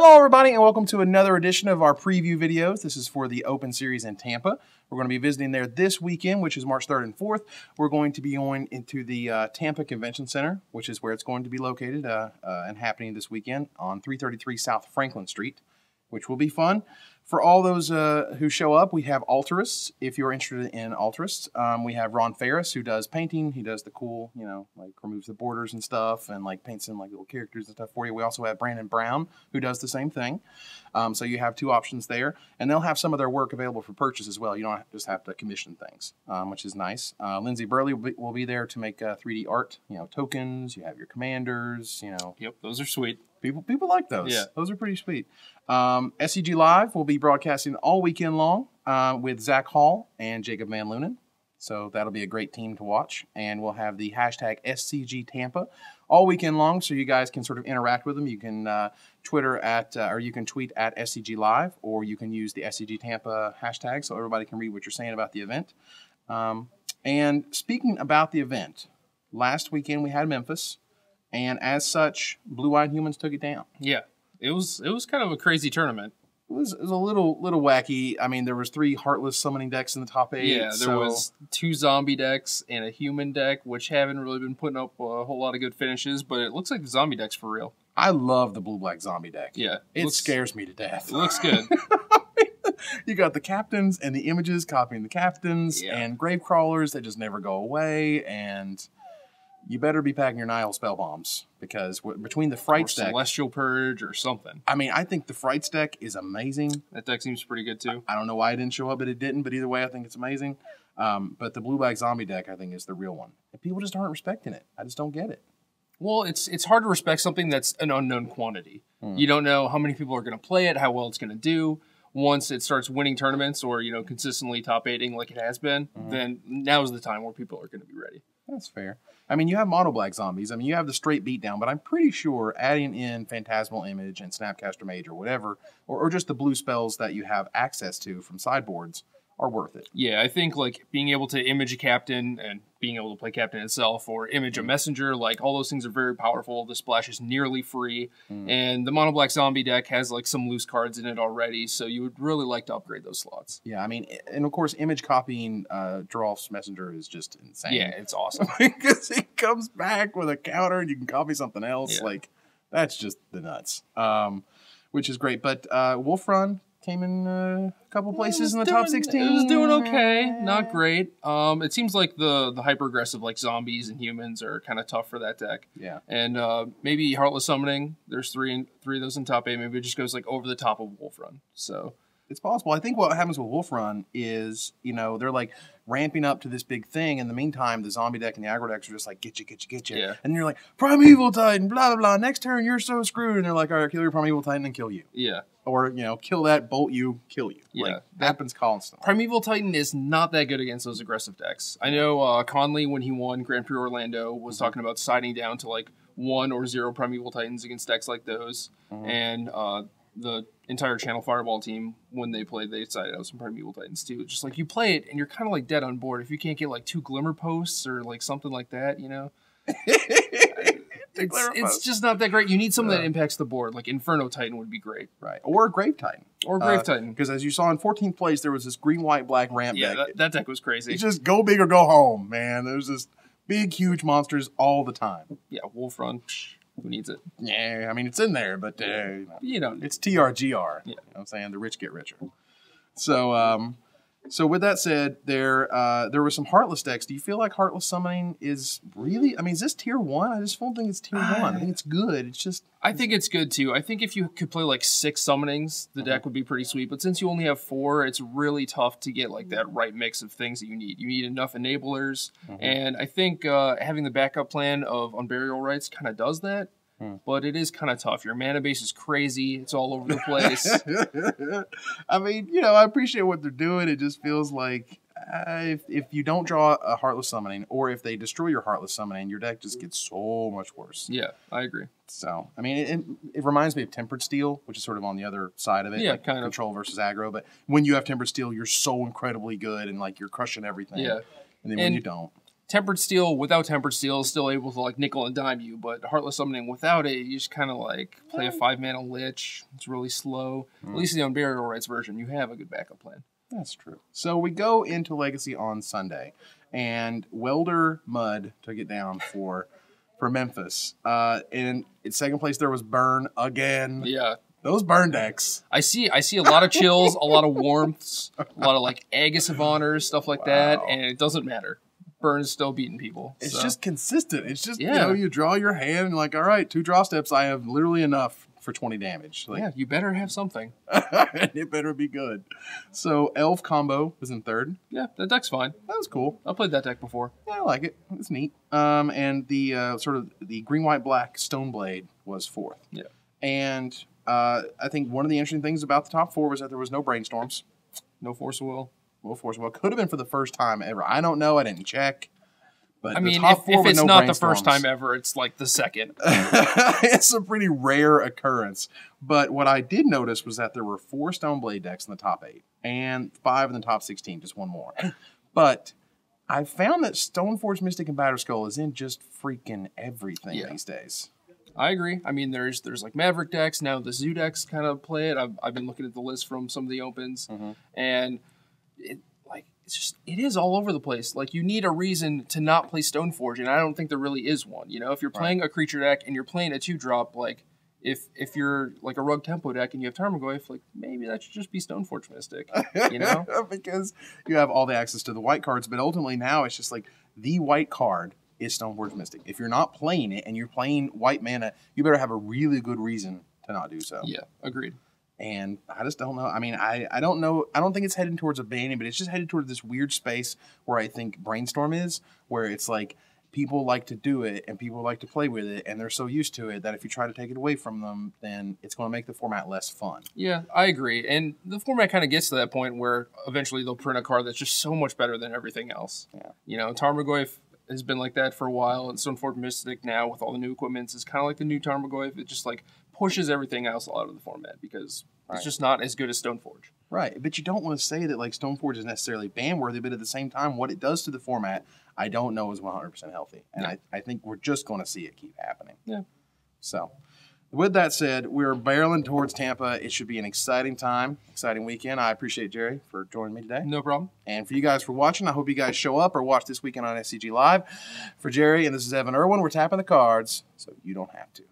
Hello, everybody, and welcome to another edition of our preview videos. This is for the Open Series in Tampa. We're going to be visiting there this weekend, which is March 3rd and 4th. We're going to be going into the Tampa Convention Center, which is where it's going to be located and happening this weekend on 333 South Franklin Street, which will be fun. For all those who show up, we have altarists, if you're interested in altarists. We have Ron Ferris, who does painting. He does the cool, like removes the borders and stuff and like paints in like little characters and stuff for you. We also have Brandon Brown, who does the same thing. So you have two options there. And they'll have some of their work available for purchase as well. You don't just have to commission things, which is nice. Lindsay Burley will be there to make 3D art, tokens. You have your commanders, Yep, those are sweet. People like those. Yeah. Those are pretty sweet. SCG Live will be broadcasting all weekend long with Zach Hall and Jacob Van Lunen. So that'll be a great team to watch. And we'll have the hashtag SCG Tampa all weekend long, so you guys can sort of interact with them. You can Twitter or you can tweet at SCG Live, or you can use the SCG Tampa hashtag so everybody can read what you're saying about the event. And speaking about the event, last weekend we had Memphis. And as such, Blue-Eyed Humans took it down. Yeah, it was kind of a crazy tournament. It was a little wacky. I mean, there was 3 Heartless summoning decks in the top 8. Yeah, there was 2 zombie decks and a human deck, which haven't really been putting up a whole lot of good finishes, but it looks like the zombie deck's for real. I love the blue-black zombie deck. Yeah. It scares me to death. It looks good. You got the captains and the images copying the captains and grave crawlers that just never go away, and you better be packing your Nihil spell bombs, because between the Frights deck, Celestial Purge or something. I mean, I think the Frights deck is amazing. That deck seems pretty good too. I don't know why it didn't show up, but it didn't. But either way, I think it's amazing. But the blue-black zombie deck, I think, is the real one. And people just aren't respecting it. I just don't get it. Well, it's hard to respect something that's an unknown quantity. You don't know how many people are going to play it, how well it's going to do. Once it starts winning tournaments or, consistently top 8ing like it has been, then now's the time where people are going to be ready. That's fair. I mean, you have mono black zombies. I mean, you have the straight beatdown, but I'm pretty sure adding in Phantasmal Image and Snapcaster Mage or whatever, or just the blue spells that you have access to from sideboards are worth it. Yeah, I think like being able to image a captain and being able to play captain itself or image a messenger, like all those things are very powerful. The splash is nearly free, and the mono black zombie deck has like some loose cards in it already, so you would really like to upgrade those slots. Yeah, I mean, and of course, image copying Drolf's messenger is just insane. Yeah, it's awesome. Because it comes back with a counter and you can copy something else. Yeah. Like, that's just the nuts, which is great. But Wolf Run came in a couple places in the top 16. It was doing okay, not great. It seems like the hyper-aggressive like zombies and humans are kind of tough for that deck. Yeah. And maybe Heartless Summoning, there's three of those in top 8. Maybe it just goes like over the top of Wolf Run. So it's possible. I think what happens with Wolf Run is, they're like ramping up to this big thing. In the meantime, the zombie deck and the aggro decks are just like, get you. Yeah. And you're like, Primeval Titan, blah, blah, blah. Next turn, you're so screwed. And they're like, all right, kill your Primeval Titan and kill you. Yeah. Or, kill that, bolt you, kill you. Yeah. Like, that happens constantly. Primeval Titan is not that good against those aggressive decks. I know Conley, when he won Grand Prix Orlando, was talking about siding down to like 1 or 0 Primeval Titans against decks like those. And the entire Channel Fireball team, when they played, they sided out some Primeval Titans too. Just like you play it and you're kind of like dead on board if you can't get like 2 Glimmer Posts or like something like that, It's just not that great. You need something that impacts the board. Like Inferno Titan would be great. Right. Or Grave Titan. Or Grave Titan. Because as you saw in 14th place, there was this green, white, black ramp deck. Yeah, that deck was crazy. It's just go big or go home, man. There's just big, huge monsters all the time. Yeah, Wolf Run. Who needs it? Yeah, I mean, it's in there, but, it's TRGR. Yeah. You know what I'm saying? The rich get richer. So with that said, there were some Heartless decks. Do you feel like Heartless Summoning is really... I mean, is this tier 1? I just don't think it's tier 1. I think it's good. It's just... I think it's good, too. I think if you could play, like, 6 summonings, the deck would be pretty sweet. But since you only have 4, it's really tough to get, like, that right mix of things that you need. You need enough enablers. And I think having the backup plan of Unburial Rites kind of does that. But it is kind of tough. Your mana base is crazy. It's all over the place. I mean, I appreciate what they're doing. It just feels like if you don't draw a Heartless Summoning, or if they destroy your Heartless Summoning, your deck just gets so much worse. Yeah, I agree. So, I mean, it reminds me of Tempered Steel, which is sort of on the other side of it. Yeah, like kind of. Control versus aggro. But when you have Tempered Steel, you're so incredibly good and, like, you're crushing everything. Yeah. And then when you don't... Tempered Steel without Tempered Steel is still able to like nickel and dime you, but Heartless Summoning without it, you just kind of like play a 5-mana Lich. It's really slow. At least in the Unburial Rights version, you have a good backup plan. That's true. So we go into Legacy on Sunday, and Welder Mud took it down for Memphis. And in second place there was Burn again. Yeah. Those burn decks. I see a lot of chills, a lot of warmths, a lot of like Aegis of Honors, stuff like that, and it doesn't matter. Burn's still beating people. It's just consistent. It's just, you draw your hand and like, all right, 2 draw steps, I have literally enough for 20 damage. Like, yeah, you better have something. It better be good. So Elf Combo was in third. Yeah, that deck's fine. That was cool. I played that deck before. Yeah, I like it. It's neat. And the sort of the green, white, black Stoneblade was fourth. Yeah. And I think one of the interesting things about the top 4 was that there was no Brainstorms. No Force of Will. No Force of Will. Could have been for the first time ever. I don't know. I didn't check. But I mean, if it's not the first time ever, it's like the second. It's a pretty rare occurrence. But what I did notice was that there were 4 Stoneblade decks in the top 8 and 5 in the top 16, just one more. But I found that Stoneforge Mystic and Batterskull is in just freaking everything these days. I agree. I mean, there's like Maverick decks. Now the Zoo decks kind of play it. I've been looking at the list from some of the opens. And it is all over the place. Like, you need a reason to not play Stoneforge, and I don't think there really is one. You know, if you're playing a creature deck and you're playing a 2-drop, like, if you're like a Rogue Tempo deck and you have Tarmogoyf, like, maybe that should just be Stoneforge Mystic, you know? Because you have all the access to the white cards, but ultimately now it's just like the white card is Stoneforge Mystic. If you're not playing it and you're playing white mana, you better have a really good reason to not do so. Yeah, agreed. And I just don't know. I mean, I don't know. I don't think it's heading towards a banning, but it's just headed towards this weird space where I think Brainstorm is, where it's like people like to do it and people like to play with it, and they're so used to it that if you try to take it away from them, then it's going to make the format less fun. Yeah, I agree. And the format kind of gets to that point where eventually they'll print a card that's just so much better than everything else. Yeah. You know, Tarmogoyf has been like that for a while, and Stoneforge Mystic now with all the new equipment is kind of like the new Tarmogoyf. It just like pushes everything else out of the format because it's just not as good as Stoneforge. Right, but you don't want to say that like Stoneforge is necessarily ban-worthy, but at the same time, what it does to the format, I don't know is 100% healthy. And I think we're just going to see it keep happening. Yeah. So, with that said, we're barreling towards Tampa. It should be an exciting time, exciting weekend. I appreciate Jerry for joining me today. No problem. And for you guys for watching, I hope you guys show up or watch this weekend on SCG Live. For Jerry, and this is Evan Erwin, we're tapping the cards so you don't have to.